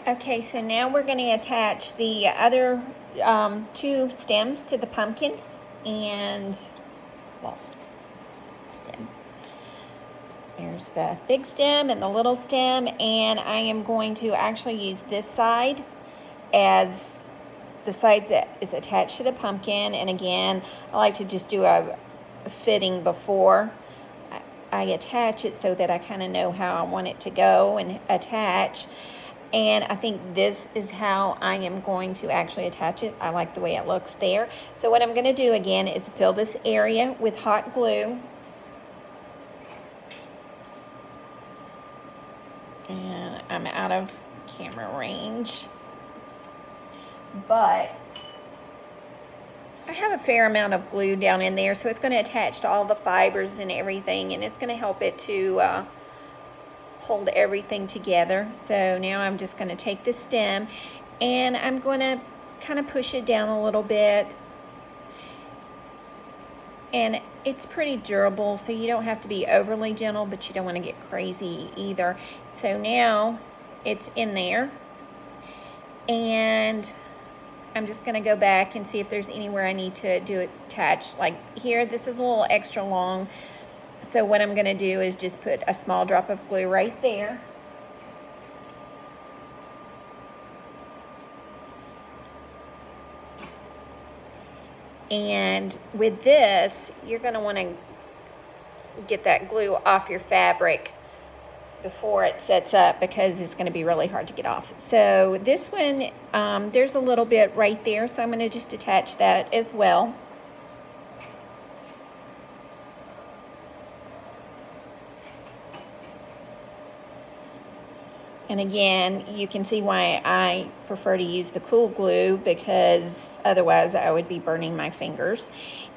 Okay, so now we're going to attach the other two stems to the pumpkins and lost stem. There's the big stem and the little stem, and I am going to actually use this side as the side that is attached to the pumpkin. And again, I like to just do a fitting before I attach it so that I kind of know how I want it to go and attach. And I think this is how I am going to actually attach it. I like the way it looks there. So what I'm going to do again is fill this area with hot glue. And I'm out of camera range, but I have a fair amount of glue down in there, so it's going to attach to all the fibers and everything, and it's going to help it to hold everything together. So now I'm just going to take the stem and I'm going to kind of push it down a little bit. And it's pretty durable, so you don't have to be overly gentle, but you don't want to get crazy either. So now it's in there, and I'm just going to go back and see if there's anywhere I need to do it attached. Like here, this is a little extra long. So what I'm going to do is just put a small drop of glue right there. And with this, you're going to want to get that glue off your fabric before it sets up, because it's going to be really hard to get off. So this one, there's a little bit right there, so I'm going to just attach that as well. And again, you can see why I prefer to use the cool glue, because otherwise I would be burning my fingers.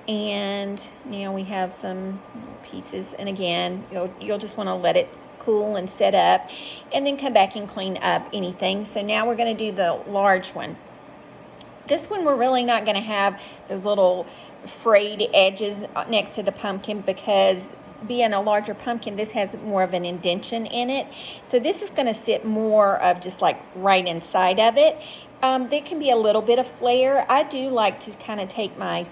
And now we have some pieces, and again, you'll just want to let it cool and set up, and then come back and clean up anything. So now we're going to do the large one. This one we're really not going to have those little frayed edges next to the pumpkin, because being a larger pumpkin, this has more of an indentation in it. So this is going to sit more of just like right inside of it. There can be a little bit of flare. I do like to kind of take my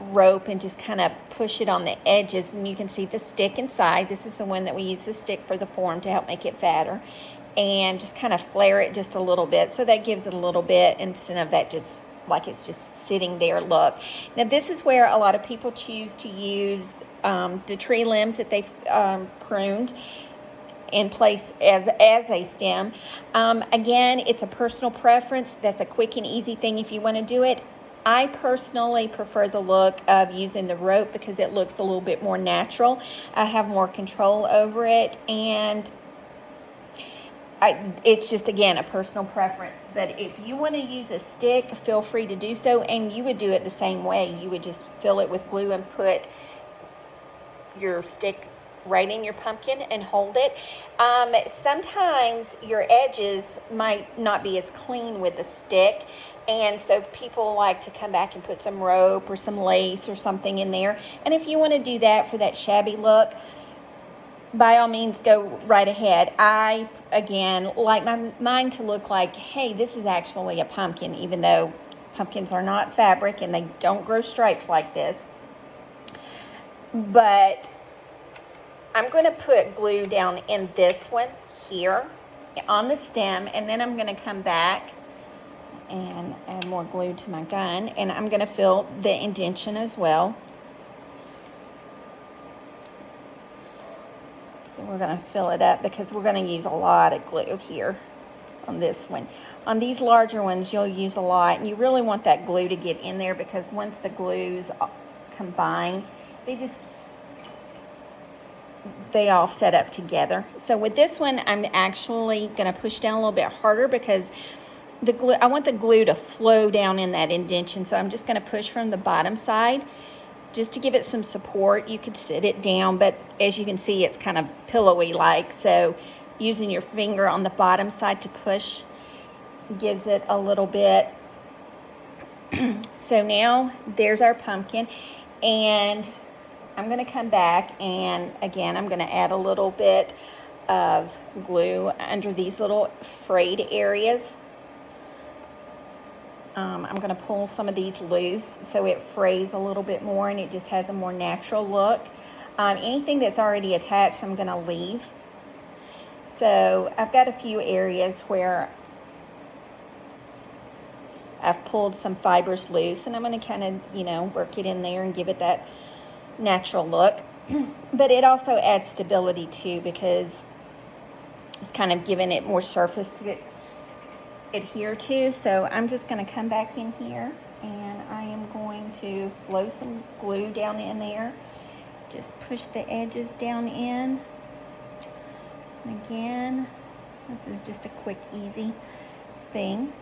rope and just kind of push it on the edges, and you can see the stick inside. This is the one that we use the stick for the form to help make it fatter, and just kind of flare it just a little bit, so that gives it a little bit instead of that just like it's just sitting there look. Now this is where a lot of people choose to use the tree limbs that they've pruned in place as a stem. Again, it's a personal preference. That's a quick and easy thing if you want to do it. I personally prefer the look of using the rope, because it looks a little bit more natural. I have more control over it, and it's just, again, a personal preference. But if you want to use a stick, feel free to do so, and you would do it the same way. You would just fill it with glue and put your stick right in your pumpkin and hold it. Sometimes your edges might not be as clean with the stick, and so people like to come back and put some rope or some lace or something in there. And if you want to do that for that shabby look, by all means, go right ahead. I, again, like mine to look like, hey, this is actually a pumpkin, even though pumpkins are not fabric and they don't grow stripes like this. But I'm going to put glue down in this one here on the stem, and then I'm going to come back and add more glue to my gun, and I'm going to fill the indentation as well. So we're going to fill it up, because we're going to use a lot of glue here on this one. On these larger ones, you'll use a lot, and you really want that glue to get in there, because once the glues combine, they all set up together. So with this one, I'm actually going to push down a little bit harder, because the glue, I want the glue to flow down in that indentation. So I'm just going to push from the bottom side just to give it some support. You could sit it down, but as you can see, it's kind of pillowy like. So using your finger on the bottom side to push gives it a little bit. So now there's our pumpkin, and I'm going to come back, and again, I'm going to add a little bit of glue under these little frayed areas. I'm going to pull some of these loose so it frays a little bit more and it just has a more natural look. Anything that's already attached, I'm going to leave. So I've got a few areas where I've pulled some fibers loose, and I'm going to kind of, work it in there and give it that natural look. But it also adds stability too, because it's kind of giving it more surface to adhere to. So I'm just going to come back in here and I am going to flow some glue down in there. Just push the edges down in. And again, this is just a quick, easy thing.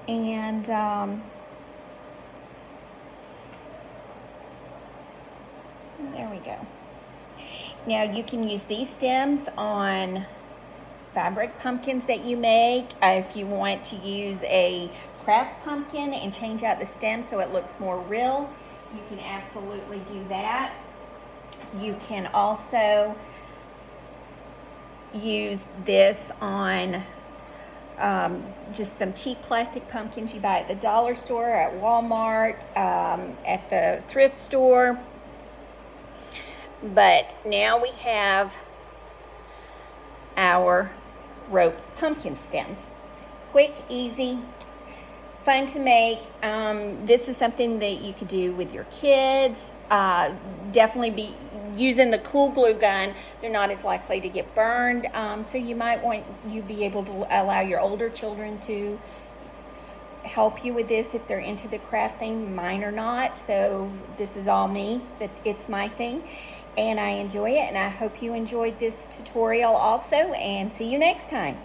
And there we go. Now you can use these stems on fabric pumpkins that you make. If you want to use a craft pumpkin and change out the stem so it looks more real, you can absolutely do that. You can also use this on just some cheap plastic pumpkins you buy at the dollar store, at Walmart, at the thrift store. But now we have our rope pumpkin stems. Quick, easy, fun to make. This is something that you could do with your kids. Definitely be using the cool glue gun. They're not as likely to get burned. So you might want you be able to allow your older children to help you with this if they're into the craft thing. Mine are not, so this is all me, but it's my thing. And I enjoy it, and I hope you enjoyed this tutorial also, and see you next time.